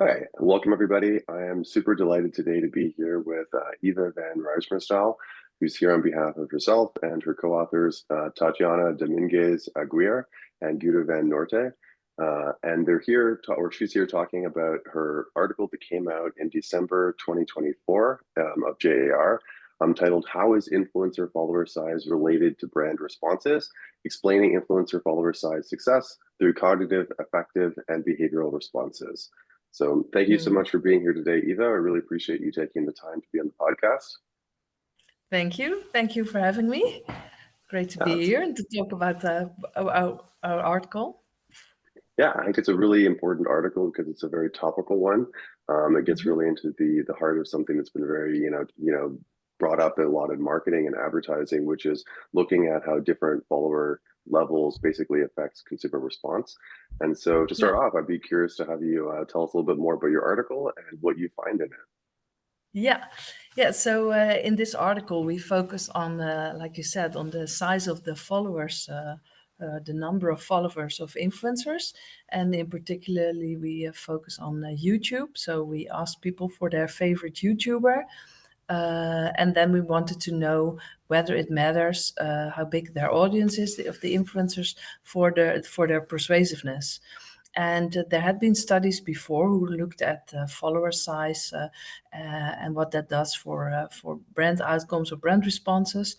All right, welcome everybody. I am super delighted today to be here with Eva van Reijmersdal, who's here on behalf of herself and her co-authors, Tatiana Domingues Aguiar and Guda van Noort. And they're here, or she's here talking about her article that came out in December 2024 of JAR, titled How is Influencer Follower Size Related to Brand Responses? Explaining Influencer Follower Size Success through Cognitive, Affective, and Behavioral Responses. So thank you so much for being here today, Eva. I really appreciate you taking the time to be on the podcast. Thank you. Thank you for having me. Great to be here and to talk about our article. Yeah, I think it's a really important article because it's a very topical one. It gets really into the heart of something that's been very, brought up a lot in marketing and advertising, which is looking at how different follower levels basically affects consumer response. And so to start off, I'd be curious to have you tell us a little bit more about your article and what you find in it. Yeah. So in this article, we focus on, like you said, on the size of the followers, the number of followers of influencers, and in particularly we focus on YouTube. So we asked people for their favorite YouTuber. And then we wanted to know whether it matters how big their audience is of the influencers for their persuasiveness. And there had been studies before who looked at follower size and what that does for brand outcomes or brand responses.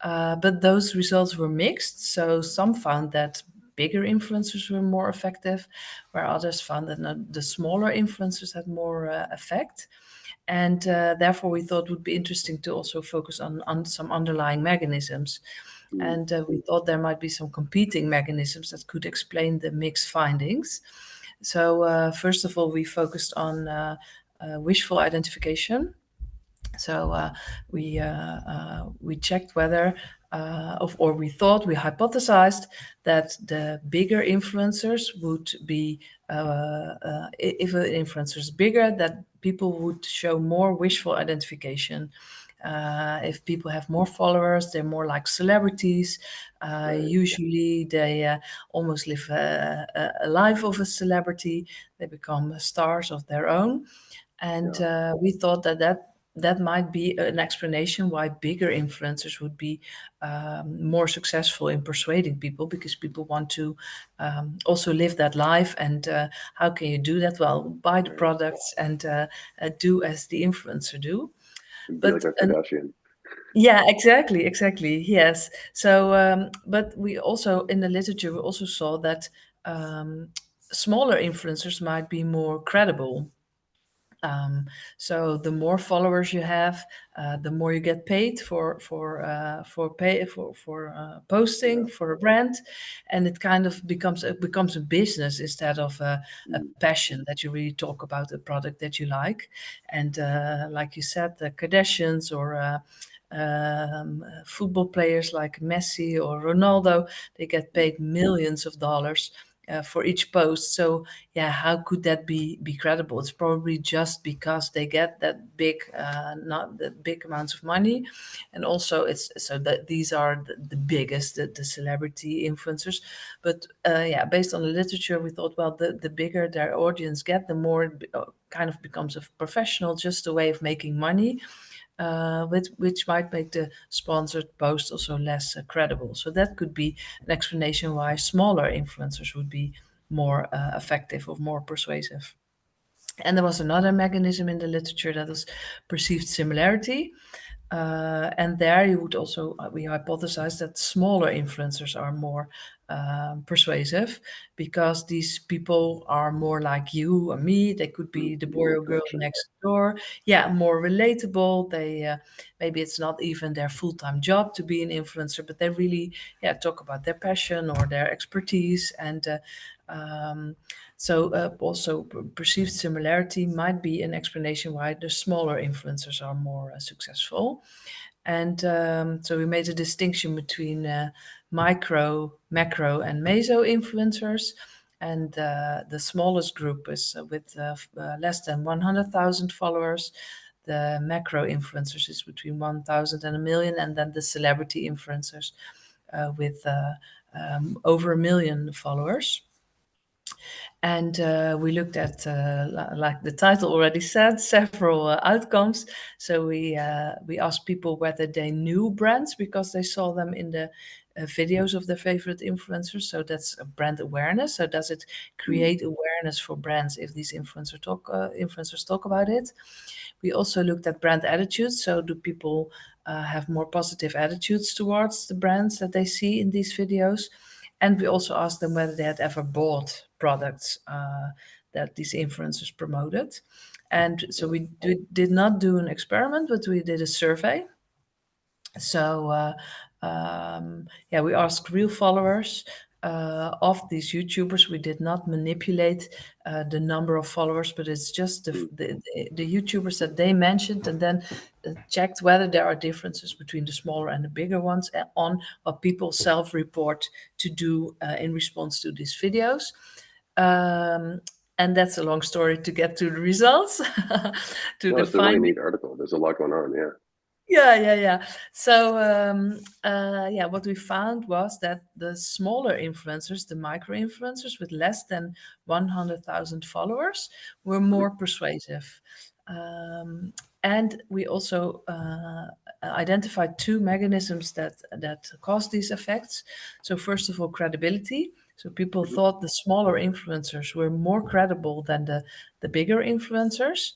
But those results were mixed. So some found that bigger influencers were more effective, where others found that the smaller influencers had more effect. And therefore, we thought it would be interesting to also focus on some underlying mechanisms. And we thought there might be some competing mechanisms that could explain the mixed findings. So first of all, we focused on wishful identification. So we checked whether, we hypothesized that the bigger influencers would be, if an influencer is bigger, that people would show more wishful identification. If people have more followers, they're more like celebrities. Usually, they almost live a life of a celebrity. They become stars of their own. And we thought that might be an explanation why bigger influencers would be more successful in persuading people, because people want to also live that life. And how can you do that? Well, buy the products and do as the influencer do. Be like a Kardashian. Yeah, exactly. Yes. So, but we also, in the literature, we also saw that smaller influencers might be more credible. So the more followers you have, the more you get paid for posting for a brand, and it kind of becomes a business instead of a passion that you really talk about the product that you like. And like you said, the Kardashians or football players like Messi or Ronaldo, they get paid millions of dollars for each post. So yeah, how could that be credible? It's probably just because they get that big, not the big amounts of money, and also it's so that these are the biggest, the celebrity influencers. But yeah, based on the literature, we thought, well, the bigger their audience get, the more it kind of becomes a professional, just a way of making money. Which might make the sponsored post also less credible. So that could be an explanation why smaller influencers would be more effective or more persuasive. And there was another mechanism in the literature that was perceived similarity. And there you would also, we hypothesize that smaller influencers are more persuasive, because these people are more like you or me. They could be the boy or girl next door. Yeah, more relatable. They maybe it's not even their full-time job to be an influencer, but they really talk about their passion or their expertise. And also perceived similarity might be an explanation why the smaller influencers are more successful. And so we made a distinction between micro, macro, and meso influencers. And the smallest group is with less than 100,000 followers. The macro influencers is between 1,000 and a million, and then the celebrity influencers with over a million followers. And we looked at, like the title already said, several outcomes. So we asked people whether they knew brands because they saw them in the videos of their favorite influencers. So that's a brand awareness. So does it create awareness for brands if these influencers talk about it? We also looked at brand attitudes. So do people have more positive attitudes towards the brands that they see in these videos? And we also asked them whether they had ever bought products that these influencers promoted. And so we did not do an experiment, but we did a survey. So yeah, we asked real followers of these YouTubers. We did not manipulate the number of followers, but it's just the YouTubers that they mentioned, and then checked whether there are differences between the smaller and the bigger ones on what people self-report to do in response to these videos. And that's a long story to get to the results, to No, the it's a really findings. neat article. There's a lot going on. Yeah. Yeah. So, yeah, what we found was that the smaller influencers, the micro influencers with less than 100,000 followers, were more persuasive. And we also identified two mechanisms that cause these effects. So, first of all, credibility. So people thought the smaller influencers were more credible than the bigger influencers.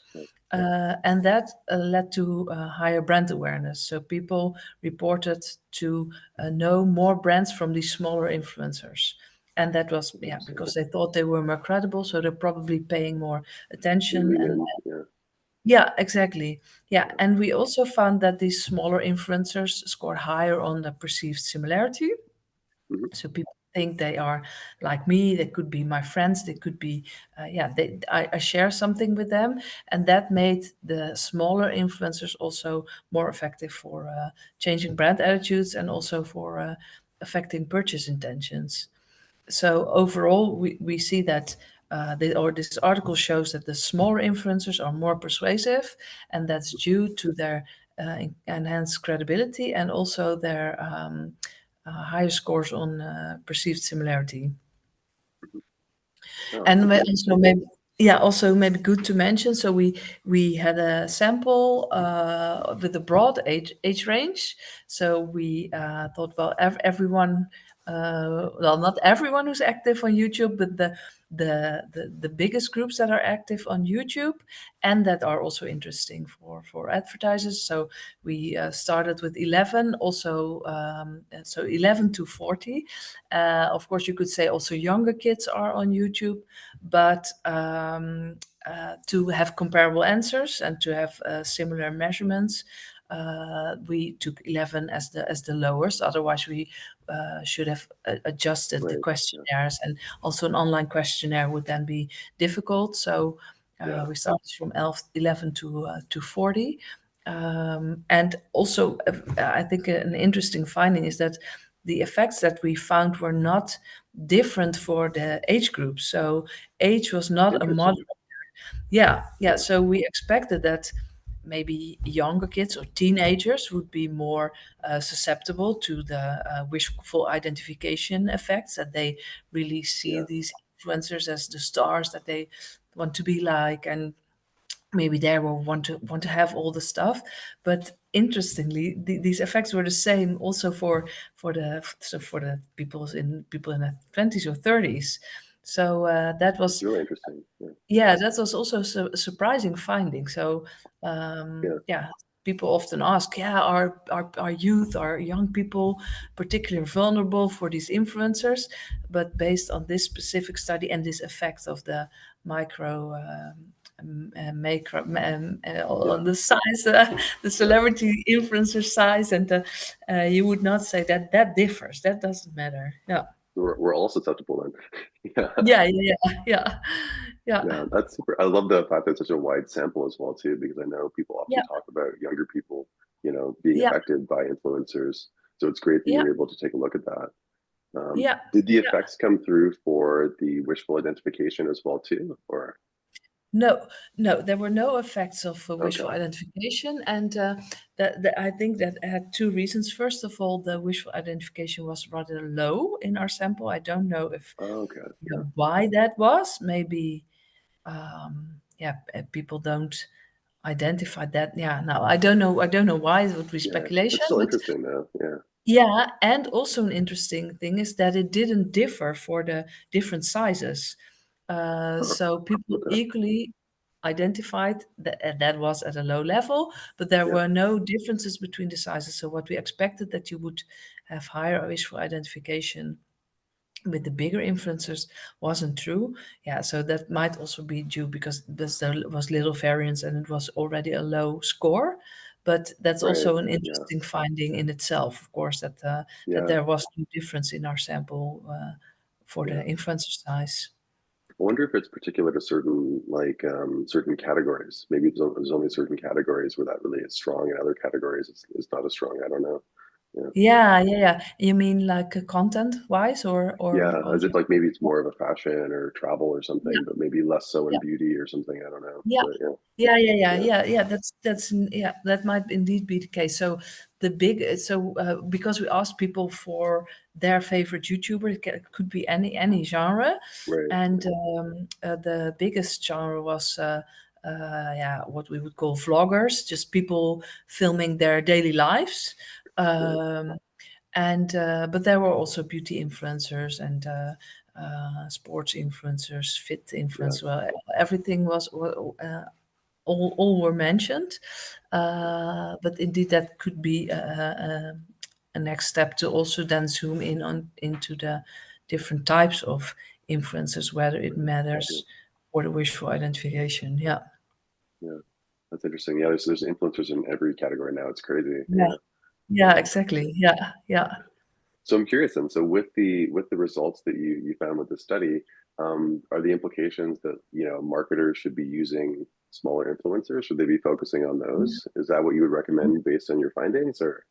And that led to higher brand awareness. So people reported to know more brands from these smaller influencers. And that was, yeah, because they thought they were more credible, so they're probably paying more attention. Tuning And in. Yeah. yeah, exactly. Yeah, and we also found that these smaller influencers score higher on the perceived similarity. Hmm. So people think they are like me. They could be my friends. They could be, yeah. I share something with them, and that made the smaller influencers also more effective for changing brand attitudes and also for affecting purchase intentions. So overall, we see that. This article shows that the smaller influencers are more persuasive, and that's due to their enhanced credibility and also their higher scores on perceived similarity. Oh, And okay. also maybe, yeah, also maybe good to mention. So we had a sample with a broad age range. So we thought, well, everyone, well, not everyone who's active on YouTube, but the biggest groups that are active on YouTube and that are also interesting for advertisers. So we started with 11, also so 11 to 40. Of course, you could say also younger kids are on YouTube, but to have comparable answers and to have similar measurements, we took 11 as the lowest. Otherwise, we should have adjusted the Right. Yeah. questionnaires, and also an online questionnaire would then be difficult. So Yeah. we started from 11 to 40. And also, I think an interesting finding is that the effects that we found were not different for the age group. So age was not a Interesting. model. Yeah. Yeah. So we expected that maybe younger kids or teenagers would be more susceptible to the wishful identification effects, that they really see Yeah. these influencers as the stars that they want to be like, and maybe they will want to have all the stuff. But interestingly, these effects were the same also for the people in their 20s or 30s. So that It's was, really interesting. Yeah. yeah, that was also a surprising finding. So Yeah. yeah, people often ask, yeah, are youth, are young people particularly vulnerable for these influencers? But based on this specific study and this effect of the micro macro Yeah. on the size, the Yeah. celebrity influencer size, and you would not say that that differs. That doesn't matter. Yeah. We're all susceptible then. Yeah. Yeah. Yeah. Yeah. That's super. I love the fact that it's such a wide sample as well too, because I know people often Yeah. talk about younger people, being Yeah. affected by influencers. So it's great that you Yeah. were able to take a look at that. Yeah. Did the Yeah. effects come through for the wishful identification as well too, or? No, no, there were no effects of wishful Okay. identification, and I think that had two reasons. First of all, the wishful identification was rather low in our sample. I don't know if Okay. you Yeah. know, why that was. Maybe, yeah, people don't identify that. Yeah, no, I don't know. I don't know why. It would be Yeah. speculation, It's still but interesting though. Yeah. yeah, and also an interesting thing is that it didn't differ for the different sizes. Huh. So people Okay. equally identified that that was at a low level, but there Yeah. were no differences between the sizes. So what we expected that you would have higher visual identification with the bigger influencers wasn't true. Yeah, so that might also be due because there was little variance and it was already a low score. But that's Right. also an Yeah. interesting finding in itself, of course, that Yeah. there was no difference in our sample for the Yeah. influencer size. I wonder if it's particular to certain certain categories. Maybe there's only certain categories where that really is strong, and other categories it's not as strong. I don't know. Yeah. Yeah, yeah, yeah. You mean like content wise Yeah, or as if just like maybe it's yeah, more of a fashion or travel or yeah, something, but maybe less so in yeah. beauty or something. I don't know. Yeah. But yeah, Yeah, yeah, yeah, yeah, yeah, yeah. Yeah, that might indeed be the case. So because we asked people for their favorite YouTuber, it could be any genre, right. and the biggest genre was yeah, what we would call vloggers, just people filming their daily lives. Right. Um, and but there were also beauty influencers and sports influencers, fit Yeah. influencers. Well, everything was all were mentioned. But indeed, that could be a next step to also then zoom in on into the different types of influences, whether it Right. Yeah. matters for the wishful identification. Yeah, Yeah. That's interesting. Yeah. There's influencers in every category now. It's crazy. yeah, Yeah. yeah, exactly. Yeah, yeah. So I'm curious then. So with the results that you found with the study, are the implications that marketers should be using smaller influencers? Should they be focusing on those? Is that what you would recommend based on your findings, or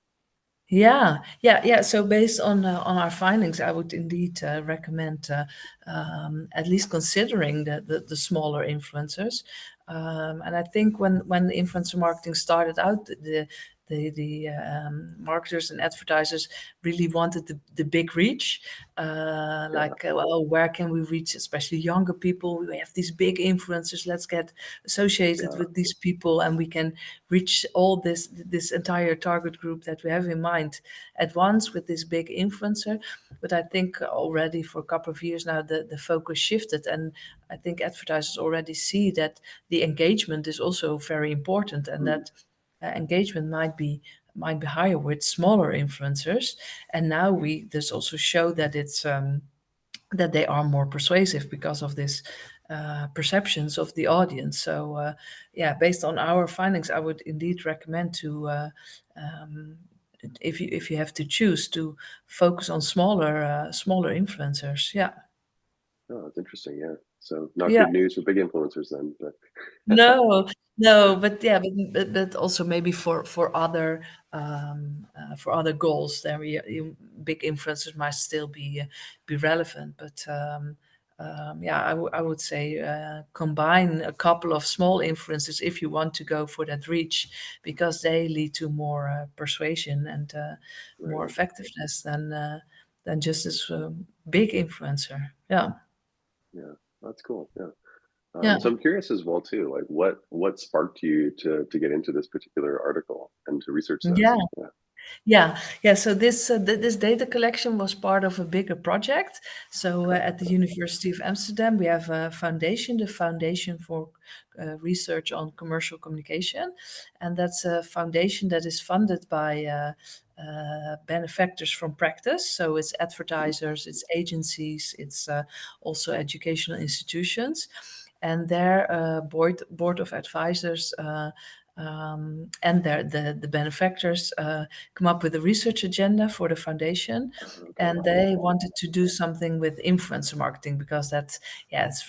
Yeah, yeah, yeah. So based on our findings, I would indeed recommend at least considering the smaller influencers. And I think when influencer marketing started out, the marketers and advertisers really wanted the big reach. yeah, Like, well, where can we reach, especially younger people? We have these big influencers. Let's get associated yeah, with these people, and we can reach all this entire target group that we have in mind at once with this big influencer. But I think already for a couple of years now the focus shifted, and I think advertisers already see that the engagement is also very important, and mm, that engagement might be higher with smaller influencers. And now we this also show that it's that they are more persuasive because of this perceptions of the audience. So, yeah, based on our findings, I would indeed recommend to, um, if you have to choose, to focus on smaller influencers. Yeah, oh, that's interesting. Yeah, so not yeah. good news for big influencers then, but No, no, yeah, but yeah, but also maybe for other goals, then big influencers might still be relevant. But yeah, I would say combine a couple of small influencers if you want to go for that reach, because they lead to more persuasion and more right, effectiveness than just this big influencer. Yeah, yeah, that's cool. Yeah. yeah, So I'm curious as well too, like what sparked you to get into this particular article and to research yeah. this? Yeah. Yeah, yeah. So this data collection was part of a bigger project. So Okay. at the University of Amsterdam, we have a foundation, the Foundation for Research on Commercial Communication, and that's a foundation that is funded by benefactors from practice. So it's Mhm. advertisers, it's agencies, it's also educational institutions, and their board of advisors. And the benefactors come up with a research agenda for the foundation, Okay. and Yeah. they wanted to do something with influencer marketing because that's yeah it's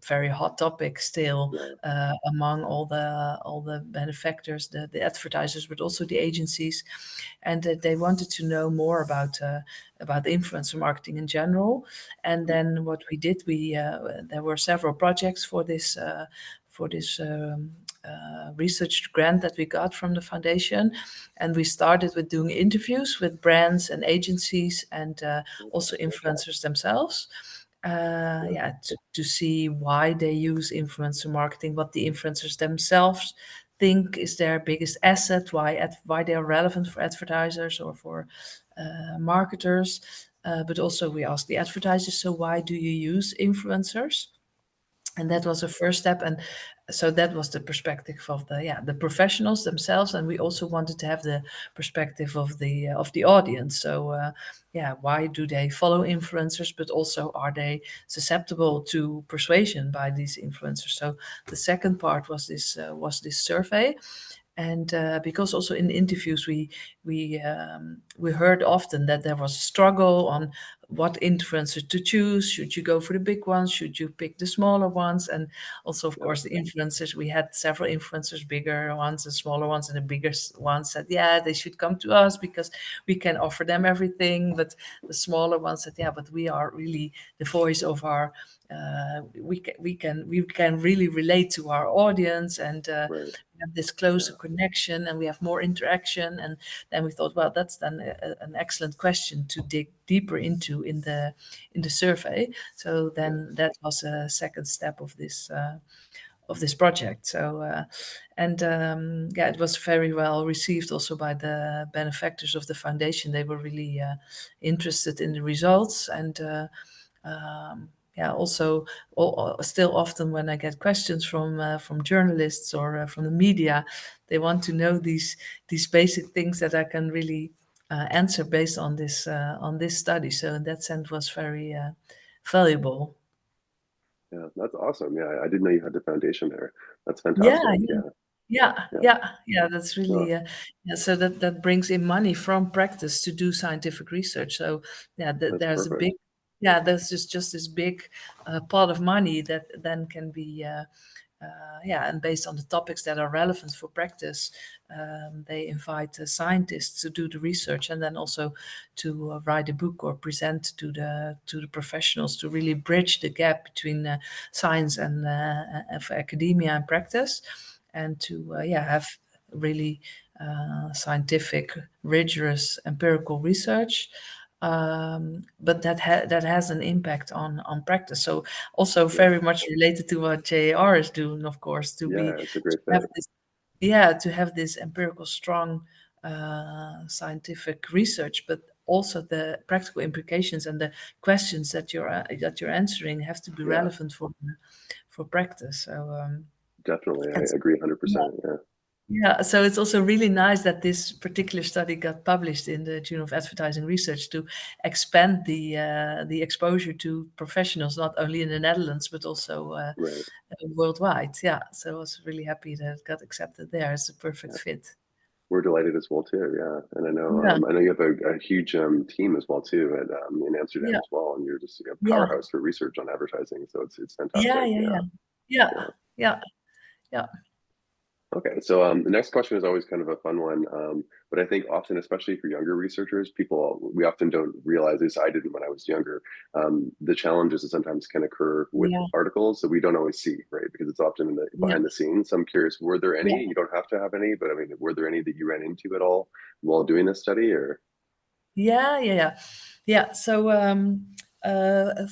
very hot topic still Yeah. among all the benefactors, the advertisers, but also the agencies, and that they wanted to know more about influencer marketing in general. And Mhm. then what we did, we there were several projects research grant that we got from the foundation, and we started with doing interviews with brands and agencies and also influencers themselves. Yeah. To see why they use influencer marketing, what the influencers themselves think is their biggest asset, why they are relevant for advertisers or for marketers. But also we ask the advertisers, so why do you use influencers? And that was a first step. And so that was the perspective of the professionals themselves, and we also wanted to have the perspective of the audience. So why do they follow influencers, but also are they susceptible to persuasion by these influencers? So the second part was this survey. And because also in interviews we heard often that there was a struggle on what influencer to choose. Should you go for the big ones? Should you pick the smaller ones? And also, of course, the influencers. We had several influencers, bigger ones and smaller ones, and the bigger ones said, "Yeah, they should come to us because we can offer them everything." But the smaller ones said, "Yeah, but we are really the voice of our. We can really relate to our audience and." Right. Have this closer connection and we have more interaction. And then we thought, well, that's then an excellent question to dig deeper into in the survey. So Yeah. then that was a second step of this project. So it was very well received also by the benefactors of the foundation. They were really interested in the results. And also still often when I get questions from journalists or from the media, they want to know these basic things that I can really answer based on this study. So in that sense, was very valuable. Yeah. That's awesome. Yeah. I didn't know you had the foundation there. That's Yeah, fantastic. yeah. Yeah. Yeah, Yeah. yeah. That's really No, so that brings in money from practice to do scientific research. So yeah, that's there's a perfect. big there's just this big pot of money that then can be and based on the topics that are relevant for practice, they invite scientists to do the research and then also to write a book or present to the professionals to really bridge the gap between science and for academia and practice, and to have really scientific, rigorous, empirical research. But that has an impact on practice. So also Yeah. very much related to what JR is doing, of course, Yeah. It's a great have fit. this to have this empirical, strong scientific research, but also the practical implications and the questions that you're answering have to be Yeah. relevant for practice. So Definitely. I it's agree yeah. 100%. Yeah. Yeah, so it's also really nice that this particular study got published in the Journal of Advertising Research to expand the exposure to professionals, not only in the Netherlands but also Right. worldwide. Yeah, so I was really happy that it got accepted there. It's a perfect Yeah. fit. We're delighted as well too. Yeah. And Yeah, I know you have a huge team as well too at in Amsterdam yeah, as well, and you're just a yeah, powerhouse for research on advertising. So it's yeah, fantastic. yeah, Yeah. yeah, yeah, Yeah. yeah, yeah, Okay, so the next question is always kind of a fun one, but I think often, especially for younger researchers, we often don't realize, at least I didn't when I was younger, the challenges that sometimes can occur with yeah, articles that we don't always see, right? Because it's often in the yeah, behind the scenes. So I'm curious, were there any? yeah. You don't have to have any, but I mean, were there any that you ran into at all while doing this study, or? Yeah, yeah, yeah, yeah. So the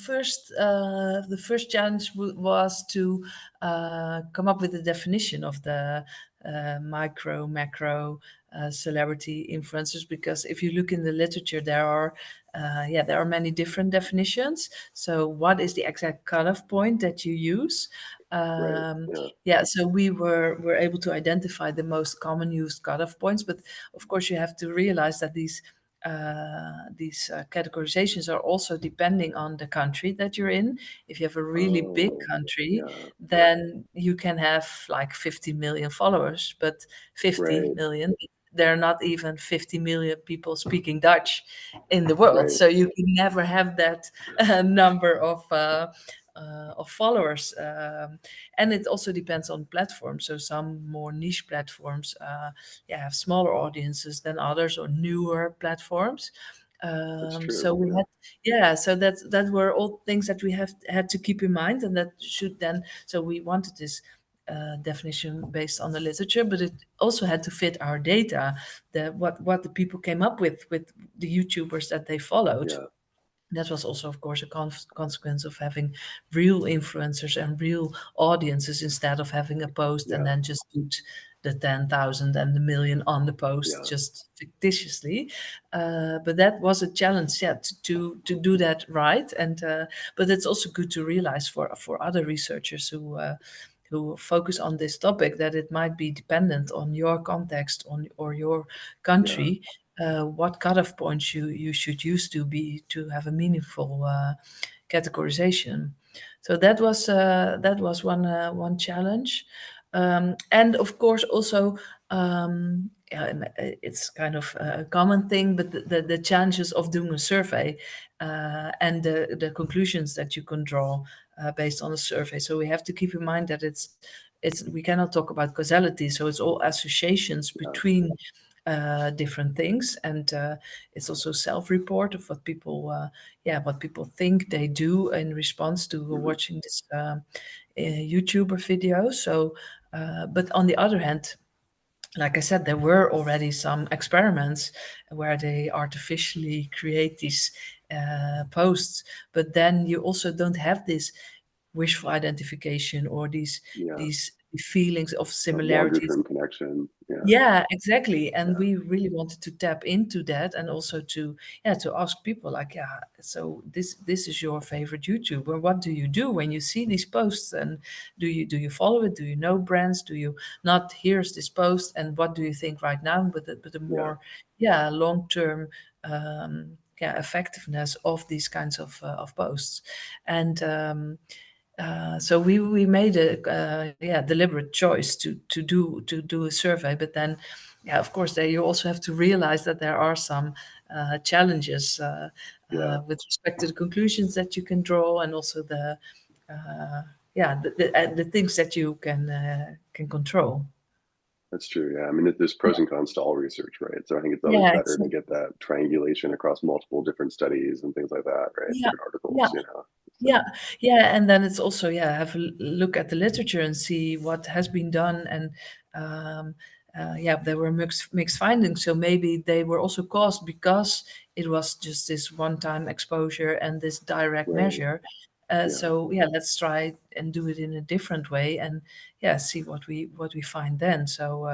first challenge was to come up with a definition of the micro, macro, celebrity influencers. Because if you look in the literature, there are many different definitions. So, what is the exact cutoff point that you use? Right. Um, Yeah. so we were able to identify the most common used cutoff points, but of course you have to realize that these categorizations are also depending on the country that you're in. If you have a really big Oh, country, yeah. then you can have like 50 million followers, but 50 Right. million, there are not even 50 million people speaking Dutch in the world. Right. So you can never have that number of followers. And it also depends on platforms. So some more niche platforms have smaller audiences than others or newer platforms. That's So true. we Yeah. had, so that were all things that we have had to keep in mind, and that should then. So we wanted this definition based on the literature, but it also had to fit our data, what the people came up with the YouTubers that they followed. Yeah. That was also, of course, a consequence of having real influencers and real audiences instead of having a post and Yeah. then just put the 10,000 and the million on the post Yeah. just fictitiously. But that was a challenge, yeah, to do that right. And but it's also good to realize for other researchers who focus on this topic that it might be dependent on your context on or your Yeah. country, what cutoff points you should use to have a meaningful categorization. So that was one challenge, and of course also yeah, and it's kind of a common thing, but the challenges of doing a survey and the conclusions that you can draw based on a survey. So we have to keep in mind that it's we cannot talk about causality, so it's all associations Yeah. between different things, and it's also self-report of what people yeah, what people think they do in response to Hmm. watching this YouTuber video. So but on the other hand, like I said, there were already some experiments where they artificially create these posts, but then you also don't have this wishful identification or Yeah. these feelings of A longer similarities. term connection. Yeah. Yeah, exactly. And Yeah. we really wanted to tap into that and also to, yeah, to ask people like, yeah, so this is your favorite YouTuber. What do you do when you see these posts? And do you follow it? Do you know brands? Do you not? Here's this post, and what do you think right now? But the Yeah. more, yeah, long term, yeah, effectiveness of these kinds of posts, and. So we made a yeah, deliberate choice to do a survey, but then yeah, of course there you also have to realize that there are some challenges Yeah. with respect to the conclusions that you can draw, and also uh, yeah, the things that you can control. That's true. Yeah. I mean, there's pros and cons to all research, right? So I think it's always Yeah, better to get that triangulation across multiple different studies and things like that, right? yeah, Different yeah. articles, you know. Yeah, So, yeah, and then it's also, yeah, have a look at the literature and see what has been done, and um, yeah, there were mixed findings. So maybe they were also caused because it was just this one-time exposure and this direct right. measure. Yeah. So yeah, let's try and do it in a different way, and yeah, see what we find then. So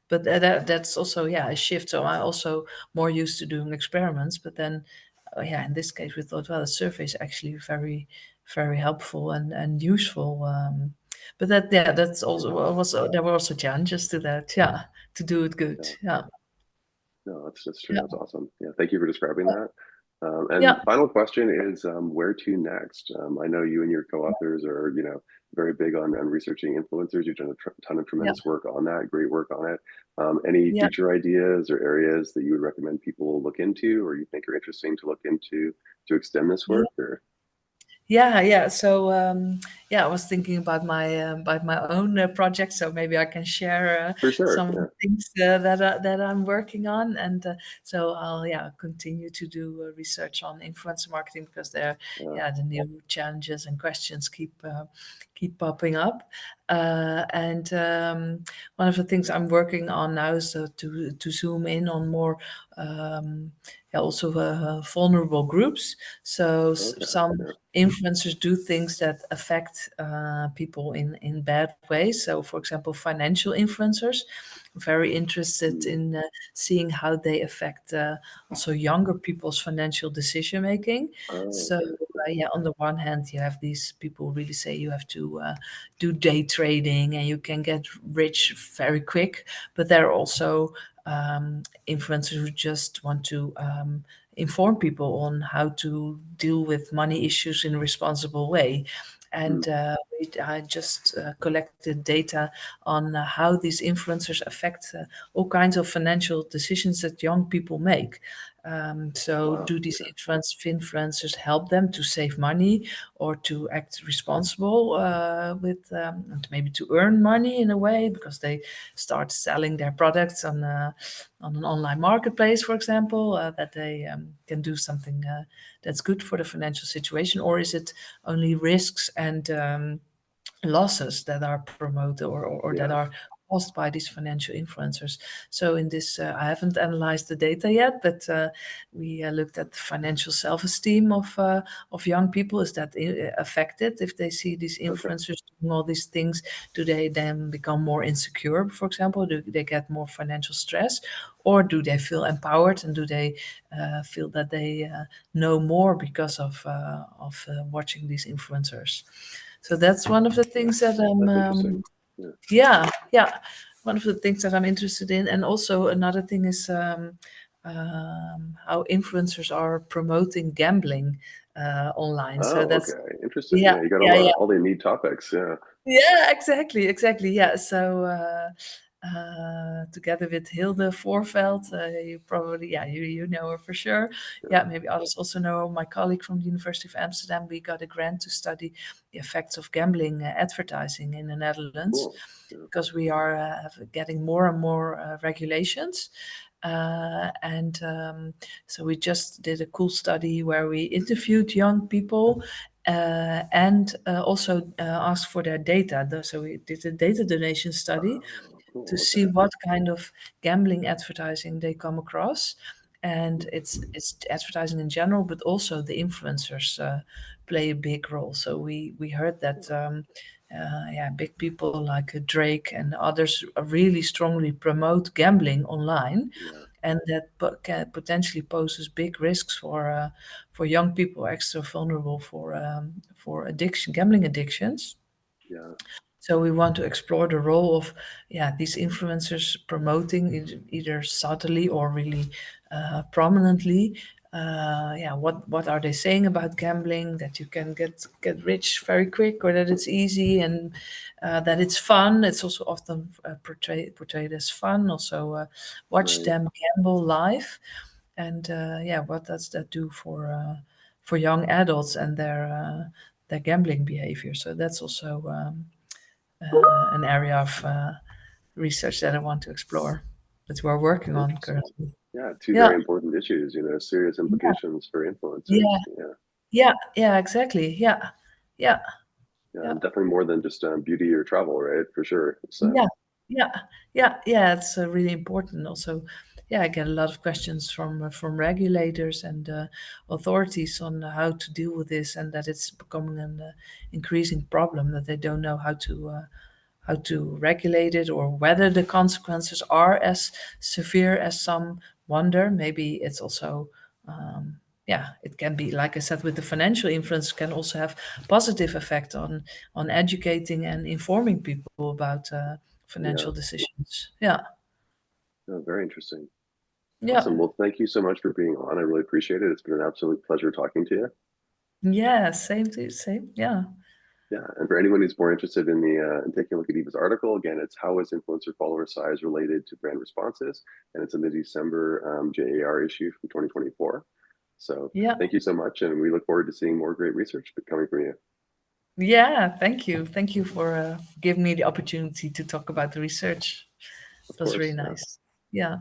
but that's also, yeah, a shift. So I'm also more used to doing experiments, but then yeah, in this case we thought, well, a survey is actually very helpful and useful. But that, yeah, that's also was there were also challenges to that, yeah, to do it good, Yeah. yeah, No, that's true. yeah, That's awesome. Yeah, thank you for describing that. And yeah, final question is, where to next? I know you and your co-authors are, you know, very big on researching influencers. You've done a ton of yeah, tremendous work on that, great work on it. Any yeah. future ideas or areas that you would recommend people look into, or you think are interesting to look into to extend this Yeah. work? Or Yeah, yeah. So yeah, I was thinking about my own project, so maybe I can share for sure, some of yeah, the things that I'm working on, and so I'll, yeah, continue to do research on influencer marketing because there, yeah, yeah, the new challenges and questions keep popping up, and one of the things I'm working on now is to zoom in on more. Yeah, also vulnerable groups. So okay, some yeah, influencers do things that affect people in bad ways. So, for example, financial influencers, very interested mm, in seeing how they affect also younger people's financial decision making. oh, So, okay, yeah, on the one hand, you have these people who really say you have to do day trading and you can get rich very quick, but there are also influencers who just want to inform people on how to deal with money issues in a responsible way. mm, And I just collected data on how these influencers affect all kinds of financial decisions that young people make. So, wow, do these okay, influencers help them to save money or to act responsible with, and maybe to earn money in a way because they start selling their products on an online marketplace, for example, that they can do something that's good for the financial situation, or is it only risks and losses that are promoted or that Yeah. are caused by these financial influencers. So in this, I haven't analyzed the data yet, but we looked at the financial self-esteem of young people. Is that affected if they see these Okay. influencers doing all these things? Do they then become more insecure, for example? Do they get more financial stress, or do they feel empowered, and do they feel that they know more because of watching these influencers? So that's one of the things that I'm, That's interesting. Yeah. yeah, one of the things that I'm interested in. And also another thing is how influencers are promoting gambling online. So Oh, that's, okay. Interesting. yeah, Yeah, you got yeah, yeah. all the neat topics. Yeah. Yeah, exactly, exactly. Yeah. So together with Hilde Voorveld, you probably, yeah, you know her for sure. Yeah. Yeah, maybe others also know my colleague from the University of Amsterdam. We got a grant to study the effects of gambling advertising in the Netherlands, Cool. Yeah. because we are getting more and more regulations. And so we just did a cool study where we interviewed young people and also asked for their data. So we did a data donation study Oh, to cool. see Okay. what kind of gambling advertising they come across. And it's advertising in general, but also the influencers play a big role. So we heard that yeah, big people like Drake and others really strongly promote gambling online, Yeah. and that can potentially poses big risks for young people extra vulnerable for addiction, gambling addictions. Yeah. So we want to explore the role of, yeah, these influencers promoting either subtly or really prominently. Yeah, what are they saying about gambling? That you can get rich very quick, or that it's easy, and that it's fun. It's also often portrayed as fun. Also, watch Right. them gamble live, and yeah, what does that do for young adults and their gambling behavior? So that's also an area of research that I want to explore, that we're working on Interesting. currently. Yeah. Two Yeah, very important issues, serious yeah, implications for yeah, influencers. Yeah. yeah, yeah, exactly. Yeah, yeah, Yeah. yeah, And definitely more than just beauty or travel, right? For sure. So, yeah, yeah, yeah, yeah. It's really important. Also, yeah, I get a lot of questions from regulators and authorities on how to deal with this, and that it's becoming an increasing problem that they don't know how to regulate it, or whether the consequences are as severe as some wonder. Maybe it's also, yeah, it can be, like I said, with the financial influence, can also have positive effect on educating and informing people about financial yeah. decisions. Yeah, No, very interesting. Awesome. yeah, Well, thank you so much for being on. I really appreciate it. It's been an absolute pleasure talking to you. yeah. Same to you. Same. Yeah, Yeah, and for anyone who's more interested in the in taking a look at Eva's article, again, it's how is influencer follower size related to brand responses, and it's in the December JAR issue from 2024. So yeah, thank you so much, and we look forward to seeing more great research coming from you. yeah. Thank you for giving me the opportunity to talk about the research. Of It was really course, yeah. nice. Yeah.